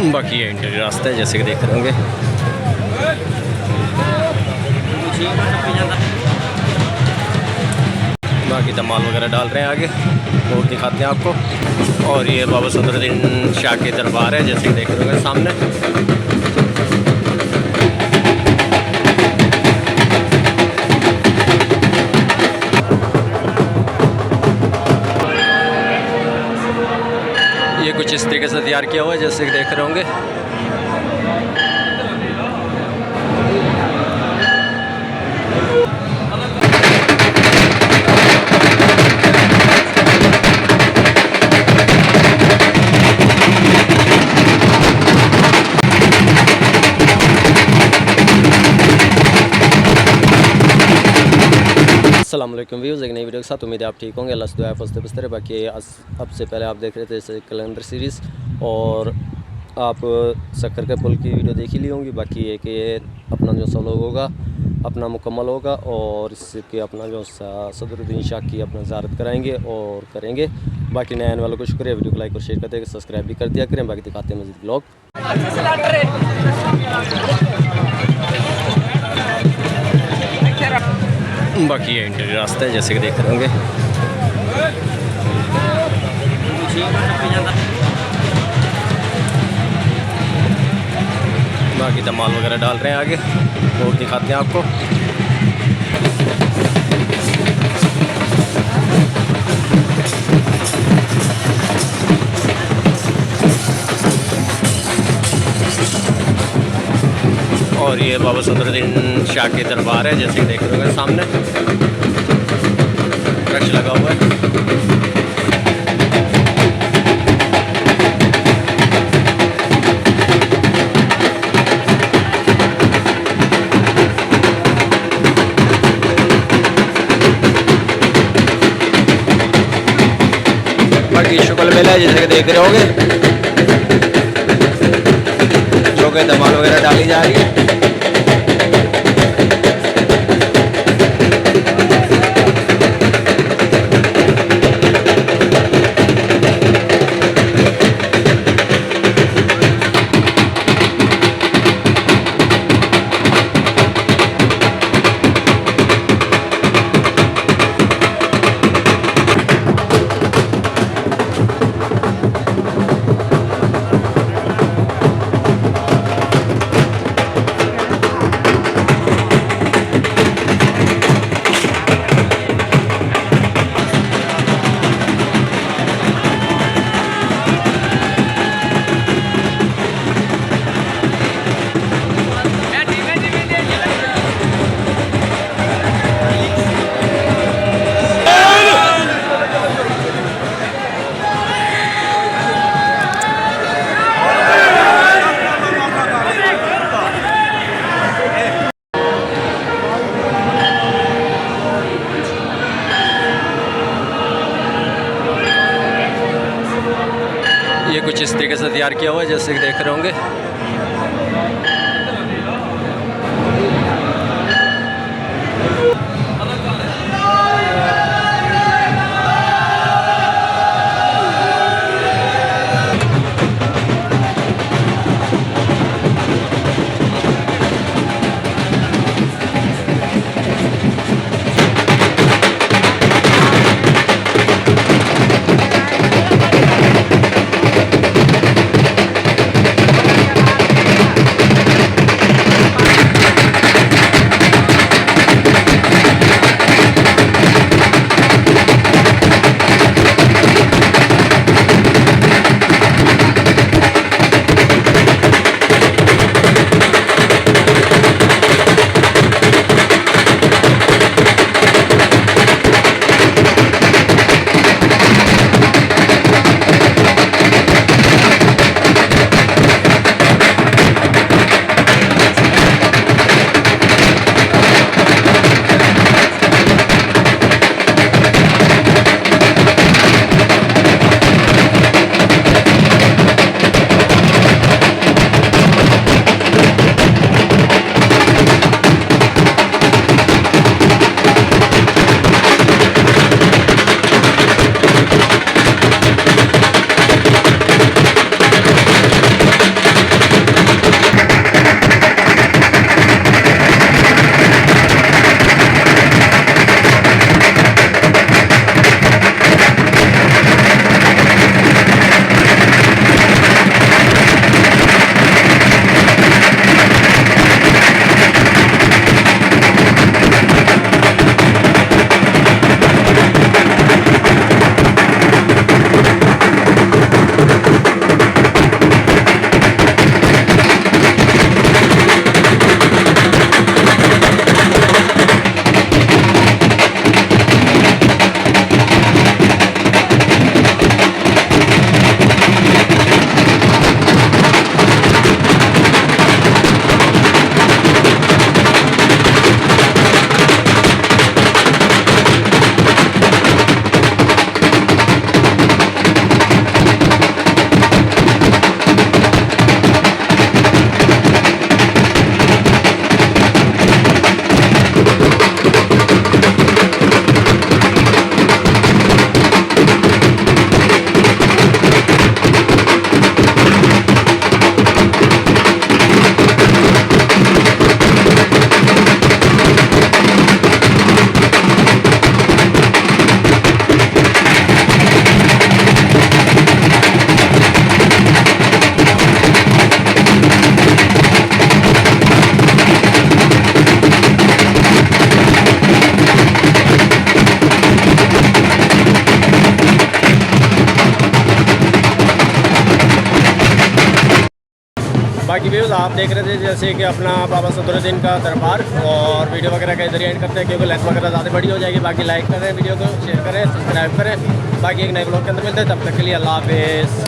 बाकी ये इंटीरियर रास्ता है जैसे कि देख रहे होंगे। बाकी तो माल वगैरह डाल रहे हैं आगे और दिखाते हैं आपको। और ये बाबा सदरुद्दीन शाह के दरबार है जैसे कि देख रहे होंगे सामने। ये कुछ इस तरीके से तैयार किया हुआ है जैसे कि देख रहे होंगे। अस्सलाम वालेकुम व्यूज़, एक नई वीडियो के साथ उम्मीद है आप ठीक होंगे। अल्लाह से दुआ फस्ते बस्तर। बाकी अब से पहले आप देख रहे थे इसे कैलेंडर सीरीज़ और आप सक्कर के पुल की वीडियो देख ही ली होंगी। बाकी ये कि ये अपना जो सा लोग होगा अपना मुकम्मल होगा और इसके अपना जो सदरुद्दीन शाह की अपना ज़ियारत कराएंगे और करेंगे। बाकी नए आने वालों को शुक्रिया। वीडियो को लाइक और शेयर करते सब्सक्राइब भी कर दिया करें। बाकी दिखाते हैं मज़ीद ब्लॉग। बाकी ये इंटीरियर रास्ता है जैसे कि देख रहे होंगे। बाकी तो माल वगैरह डाल रहे हैं आगे और दिखाते हैं आपको। और ये बाबा सदरुद्दीन शाह के दरबार है जैसे कि देख रहे होंगे सामने। रश लगा हुआ है। बाकी शुक्ल मेला है जैसे कि देख रहे होंगे, जो कि धमाल वगैरह डाली जा रही है। ये कुछ इस तरीके से तैयार किया हुआ है जैसे कि देख रहे होंगे। बाकी व्यूज़ आप देख रहे थे जैसे कि अपना बाबा सदरुद्दीन का दरबार, और वीडियो वगैरह का इधर एंड करते हैं क्योंकि लेंथ वगैरह ज़्यादा बड़ी हो जाएगी। बाकी लाइक करें वीडियो को, शेयर करें, सब्सक्राइब करें। बाकी एक नए ब्लॉग के अंदर मिलते हैं, तब तक के लिए अल्लाह हाफिज़।